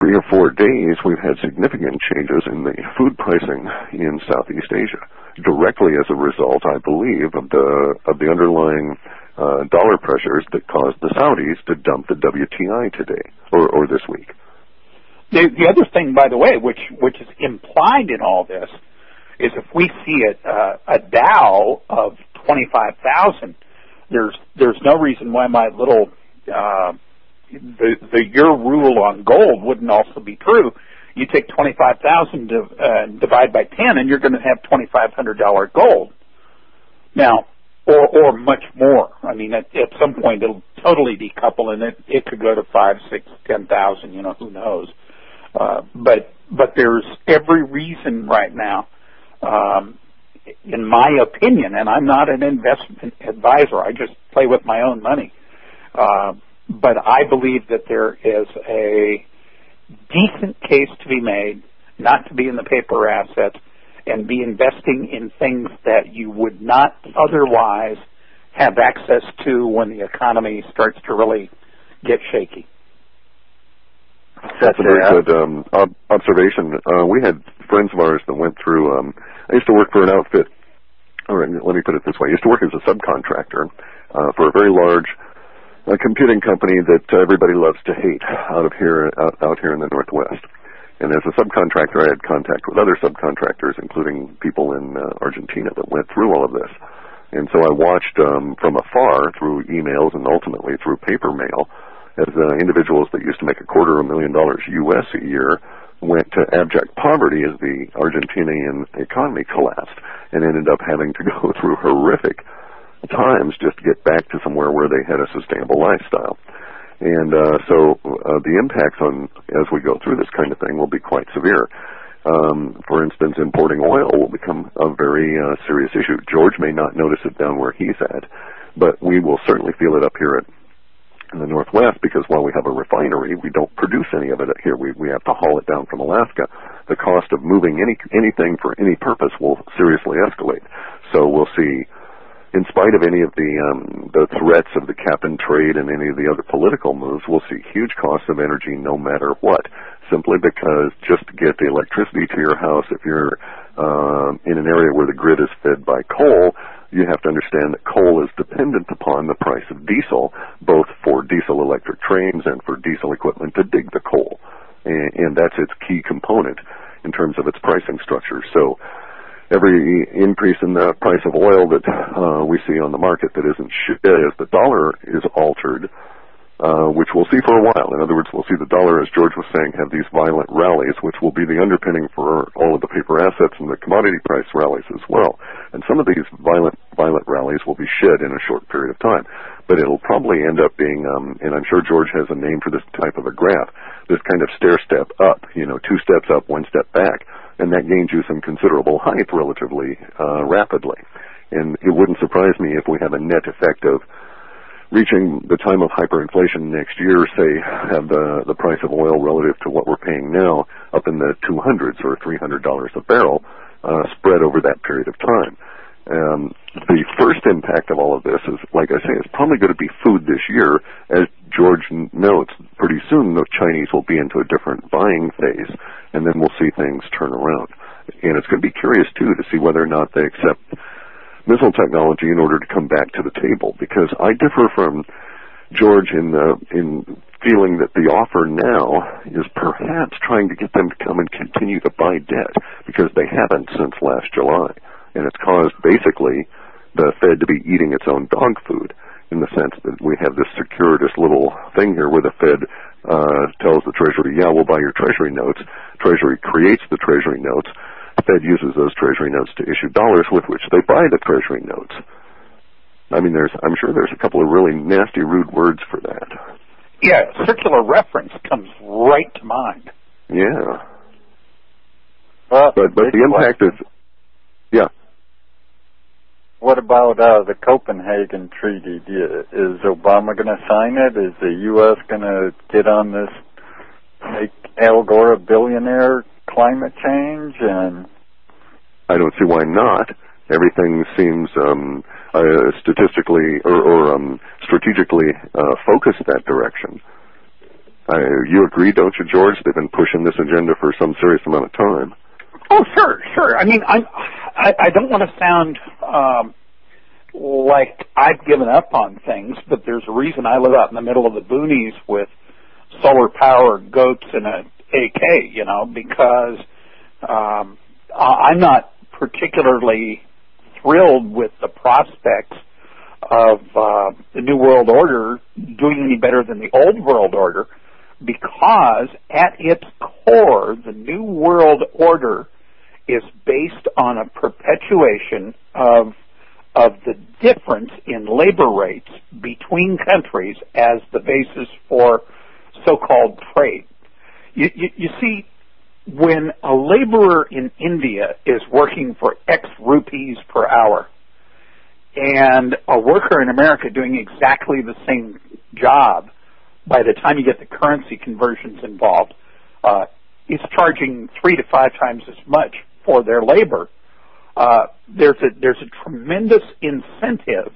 3 or 4 days, we've had significant changes in the food pricing in Southeast Asia, directly as a result, I believe, of the underlying dollar pressures that caused the Saudis to dump the WTI today or this week. The other thing, by the way, which is implied in all this, is if we see a Dow of 25,000, there's no reason why my little your rule on gold wouldn't also be true. You take 25,000 divide by 10, and you're going to have $2,500 gold. Now, or much more. I mean, at some point it'll totally decouple, and it could go to 5, 6, 10,000. You know, who knows? But there's every reason right now, in my opinion, and I'm not an investment advisor. I just play with my own money. But I believe that there is a decent case to be made not to be in the paper assets and be investing in things that you would not otherwise have access to when the economy starts to really get shaky. That's a very good observation. We had friends of ours that went through, I used to work for an outfit, or let me put it this way, I used to work as a subcontractor for a very large computing company that everybody loves to hate out here in the Northwest. And as a subcontractor, I had contact with other subcontractors, including people in Argentina that went through all of this. And so I watched from afar through emails and ultimately through paper mail as individuals that used to make $250,000 U.S. a year went to abject poverty as the Argentinian economy collapsed and ended up having to go through horrific times just to get back to somewhere where they had a sustainable lifestyle. And so the impacts on, as we go through this kind of thing, will be quite severe. For instance, importing oil will become a very serious issue. George may not notice it down where he's at, but we will certainly feel it up here in the Northwest, because while we have a refinery, we don't produce any of it here. We have to haul it down from Alaska. The cost of moving anything for any purpose will seriously escalate. So we'll see, in spite of any of the threats of the cap and trade and any of the other political moves, we'll see huge costs of energy no matter what, simply because just to get the electricity to your house, if you're in an area where the grid is fed by coal, you have to understand that coal is dependent upon the price of diesel, both for diesel electric trains and for diesel equipment to dig the coal. And that's its key component in terms of its pricing structure. So every increase in the price of oil that we see on the market that isn't as the dollar is altered, which we'll see for a while. In other words, we'll see the dollar, as George was saying, have these violent rallies, which will be the underpinning for all of the paper assets and the commodity price rallies as well. And some of these violent rallies will be shed in a short period of time. But it'll probably end up being, and I'm sure George has a name for this type of a graph, this kind of stair step up, 2 steps up, 1 step back. And that gains you some considerable height relatively rapidly. And it wouldn't surprise me if we have a net effect of reaching the time of hyperinflation next year, say, have the price of oil relative to what we're paying now up in the 200s or $300 a barrel, spread over that period of time. The first impact of all of this is, like I say, it's probably going to be food this year. As George notes, pretty soon the Chinese will be into a different buying phase, and then we'll see things turn around. And it's going to be curious, too, to see whether or not they accept missile technology in order to come back to the table, because I differ from George in feeling that the offer now is perhaps trying to get them to come and continue to buy debt, because they haven't since last July. And it's caused basically the Fed to be eating its own dog food, in the sense that we have this circuitous little thing here where the Fed tells the Treasury, yeah, we'll buy your Treasury notes. Treasury creates the Treasury notes. The Fed uses those Treasury notes to issue dollars with which they buy the Treasury notes. I mean, I'm sure there's a couple of really nasty, rude words for that. Yeah, circular reference comes right to mind. Yeah. But the impact is, yeah. What about the Copenhagen Treaty? Is Obama going to sign it? Is the U.S. going to get on this, make Al Gore a billionaire, climate change? And I don't see why not. Everything seems statistically or strategically focused that direction. You agree, don't you, George? They've been pushing this agenda for some serious amount of time. Oh, sure. I mean, I don't want to sound like I've given up on things, but there's a reason I live out in the middle of the boonies with solar power, goats, and a AK, because I'm not particularly thrilled with the prospects of the New World Order doing any better than the Old World Order, because at its core, the New World Order is based on a perpetuation of the difference in labor rates between countries as the basis for so-called trade. You see, when a laborer in India is working for X rupees per hour, and a worker in America doing exactly the same job, by the time you get the currency conversions involved, is charging 3 to 5 times as much for their labor. There's a tremendous incentive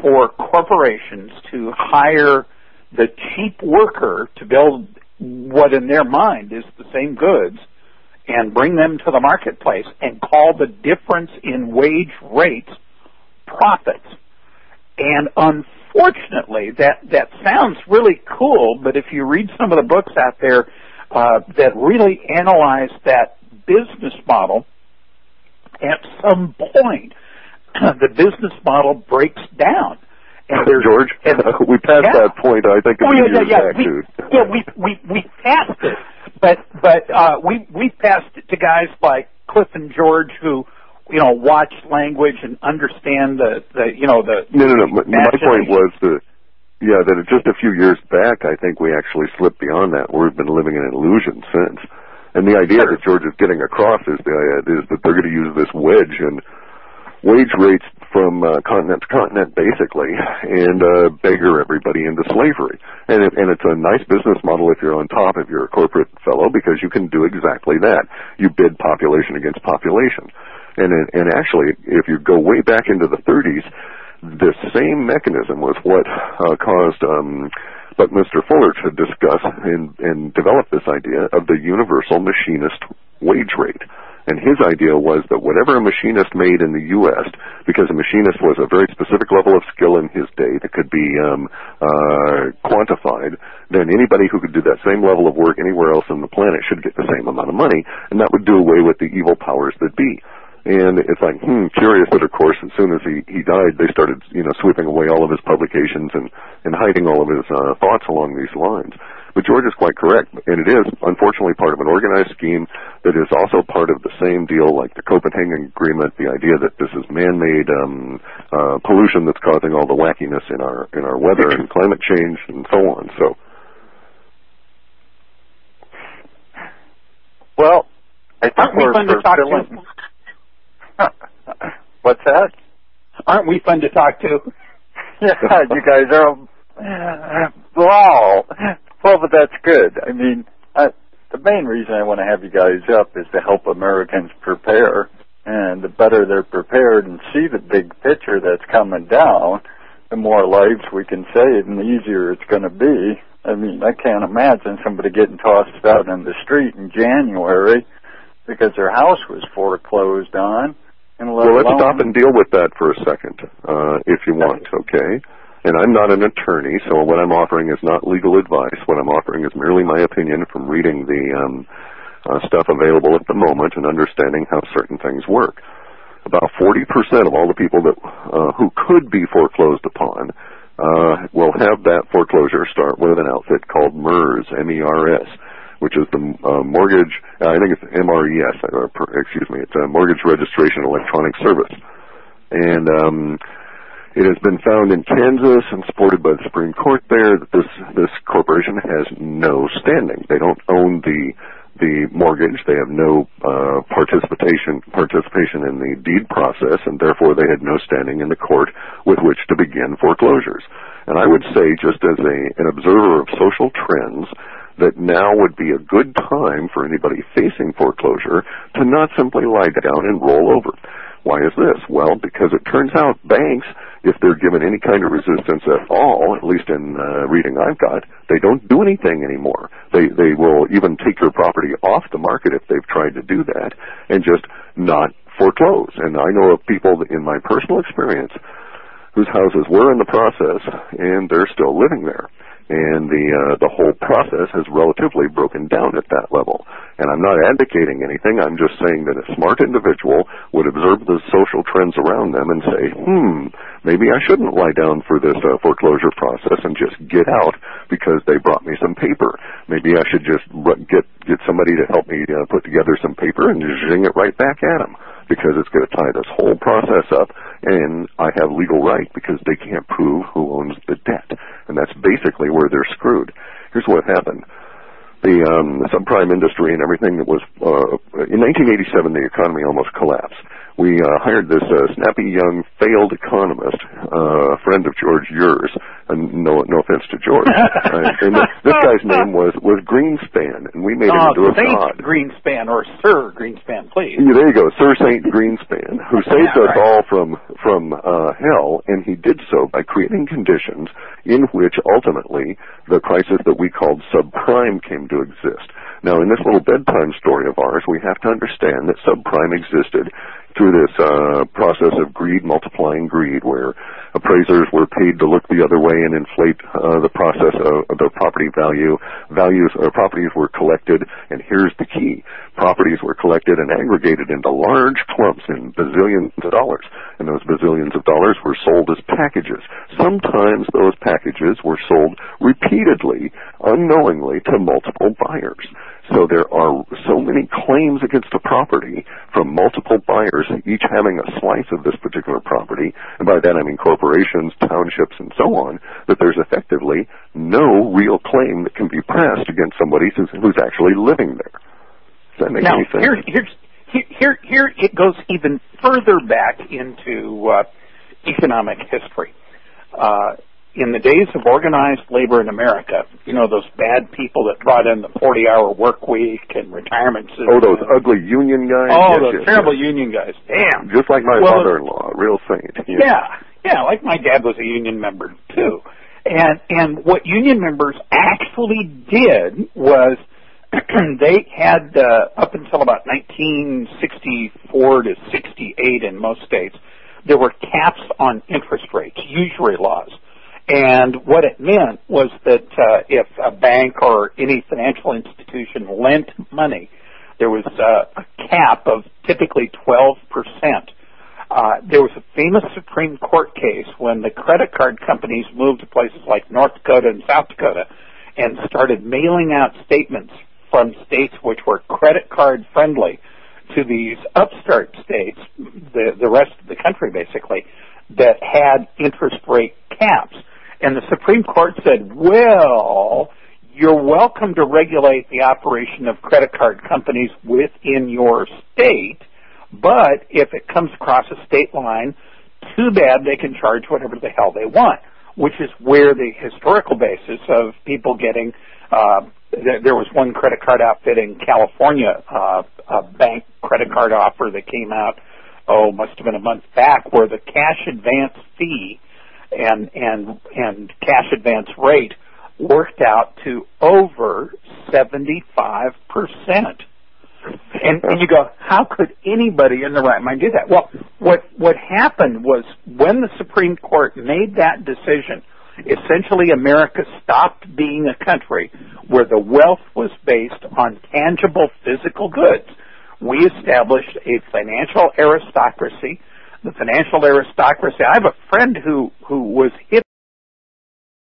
for corporations to hire the cheap worker to build what in their mind is the same goods and bring them to the marketplace and call the difference in wage rates profits. And unfortunately, that sounds really cool, but if you read some of the books out there that really analyze that business model, at some point, the business model breaks down. And George, we passed that point, I think, a few years back, dude. Yeah, we passed it, but we passed it to guys like Clif and George who, watch language and understand the No. My point was that just a few years back, I think we actually slipped beyond that. We've been living in an illusion since. And the idea that George is getting across is that they're going to use this wedge and wage rates from continent to continent, basically, and beggar everybody into slavery. And it's a nice business model if you're on top, if you're a corporate fellow, because you can do exactly that. You bid population against population. And actually, if you go way back into the 30s, the same mechanism was what caused Buckminster Fuller to discuss and develop this idea of the universal machinist wage rate. And his idea was that whatever a machinist made in the U.S., because a machinist was a very specific level of skill in his day that could be quantified, then anybody who could do that same level of work anywhere else on the planet should get the same amount of money, and that would do away with the evil powers that be. And it's like, curious, but of course, as soon as he died, they started, sweeping away all of his publications and hiding all of his thoughts along these lines. But George is quite correct, and it is, unfortunately, part of an organized scheme that is also part of the same deal like the Copenhagen Agreement, the idea that this is man-made pollution that's causing all the wackiness in our weather and climate change and so on. So, well, I think we're fun to talk to. What's that? Aren't we fun to talk to? Yeah, you guys are. Wow. Well, but that's good. I mean, the main reason I want to have you guys up is to help Americans prepare. And the better they're prepared and see the big picture that's coming down, the more lives we can save and the easier it's going to be. I mean, I can't imagine somebody getting tossed out in the street in January because their house was foreclosed on. Well, let's stop and deal with that for a second, if you want, okay? And I'm not an attorney, so what I'm offering is not legal advice. What I'm offering is merely my opinion from reading the stuff available at the moment and understanding how certain things work. About 40% of all the people that who could be foreclosed upon will have that foreclosure start with an outfit called MERS, M-E-R-S, which is the mortgage, I think it's MRES, it's a Mortgage Registration Electronic Service. And it has been found in Kansas and supported by the Supreme Court there that this corporation has no standing. They don't own the mortgage. They have no participation in the deed process, and therefore they had no standing in the court with which to begin foreclosures. And I would say, just as an observer of social trends, that now would be a good time for anybody facing foreclosure to not simply lie down and roll over. Why is this? Well, because it turns out banks, if they're given any kind of resistance at all, at least in reading I've got, they don't do anything anymore. They will even take your property off the market if they've tried to do that and just not foreclose. And I know of people in my personal experience whose houses were in the process and they're still living there. And the whole process has relatively broken down at that level. And I'm not advocating anything. I'm just saying that a smart individual would observe the social trends around them and say, maybe I shouldn't lie down for this foreclosure process and just get out because they brought me some paper. Maybe I should just get somebody to help me put together some paper and just zing it right back at them, because it's going to tie this whole process up, and I have legal right because they can't prove who owns the debt. And that's basically where they're screwed. Here's what happened. The subprime industry and everything that was, in 1987, the economy almost collapsed. We hired this snappy young failed economist, a friend of George yours, and no offense to George. And this guy's name was Greenspan, and we made him into a god. Greenspan, or Sir Greenspan, please. Yeah, there you go, Sir Saint Greenspan, who saved us all from hell, and he did so by creating conditions in which ultimately the crisis that we called subprime came to exist. Now, in this little bedtime story of ours, we have to understand that subprime existed through this process of greed multiplying greed, where appraisers were paid to look the other way and inflate the process of the property value. Properties were collected, and here's the key. Properties were collected and aggregated into large clumps in bazillions of dollars, and those bazillions of dollars were sold as packages. Sometimes those packages were sold repeatedly, unknowingly, to multiple buyers. So there are so many claims against a property from multiple buyers, each having a slice of this particular property, and by that I mean corporations, townships, and so on, that there's effectively no real claim that can be pressed against somebody who's actually living there. Does that make any sense? Here it goes even further back into economic history. In the days of organized labor in America, you know, those bad people that brought in the 40-hour work week and retirement system. Oh, those ugly union guys? Oh, those terrible union guys. Damn. Just like my father-in-law, real saint. Yeah, like my dad was a union member, too. And what union members actually did was they had, up until about 1964 to 68 in most states, there were caps on interest rates, usury laws. And what it meant was that if a bank or any financial institution lent money, there was a cap of typically 12%. There was a famous Supreme Court case when the credit card companies moved to places like North Dakota and South Dakota and started mailing out statements from states which were credit card friendly to these upstart states, the rest of the country basically, that had interest rate caps. And the Supreme Court said, well, you're welcome to regulate the operation of credit card companies within your state, but if it comes across a state line, too bad, they can charge whatever the hell they want, which is where the historical basis of people getting, there was one credit card outfit in California, a bank credit card offer that came out, must have been a month back, where the cash advance fee and cash advance rate worked out to over 75%. And you go, how could anybody in their right mind do that? Well, what happened was when the Supreme Court made that decision, essentially America stopped being a country where the wealth was based on tangible physical goods. We established a financial aristocracy. The financial aristocracy. I have a friend who was hit